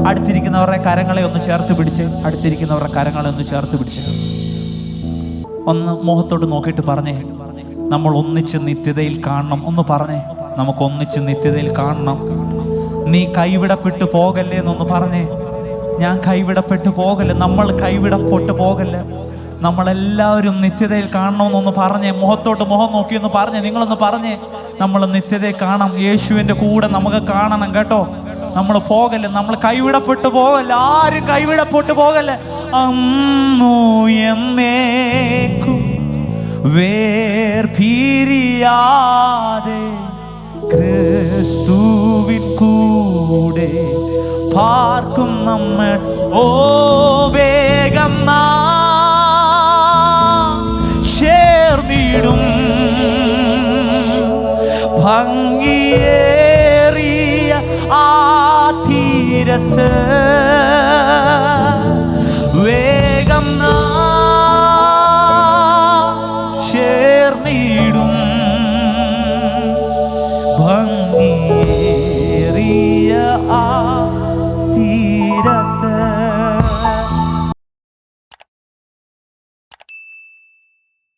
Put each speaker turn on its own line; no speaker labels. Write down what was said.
അടുത്തിരിക്കുന്നവരുടെ കരങ്ങളെ ഒന്ന് ചേർത്ത് പിടിച്ച്, അടുത്തിരിക്കുന്നവരുടെ കരങ്ങളെ ഒന്ന് ചേർത്ത് പിടിച്ച് ഒന്ന് മുഖത്തോട്ട് നോക്കിയിട്ട് പറഞ്ഞേ, നമ്മൾ ഒന്നിച്ച് നിത്യതയിൽ കാണണം. ഒന്ന് പറഞ്ഞേ, നമുക്ക് ഒന്നിച്ച് നിത്യതയിൽ കാണണം. നീ കൈവിടപ്പെട്ടു പോകല്ലേ എന്നൊന്ന് പറഞ്ഞേ. ഞാൻ കൈവിടപ്പെട്ടു പോകല്ലേ, നമ്മൾ കൈവിടപ്പെട്ടു പോകല്ലേ, നമ്മളെല്ലാവരും നിത്യതയിൽ കാണണമെന്നൊന്ന് പറഞ്ഞേ. മുഖത്തോട്ട് മുഖം നോക്കി ഒന്ന് പറഞ്ഞേ, നിങ്ങളൊന്ന് പറഞ്ഞേ, നമ്മൾ നിത്യതയിൽ കാണാം. യേശുവിൻ്റെ കൂടെ നമുക്ക് കാണണം കേട്ടോ. നമ്മൾ പോകല്ലേ, നമ്മൾ കൈവിടപ്പെട്ടു പോകല്ലേ, ആരും കൈവിടപ്പെട്ടു പോകല്ലേ. അന്നു എന്നേക്കും വേർപിരിയാതെ ക്രിസ്തുവിൻ കൂടെ പാർക്കും നമ്മൾ. ഓ വേഗം ചേർന്നിടും ഭംഗിയേറിയ ആ തീരത്ത്. വേഗം ചേർന്നിടും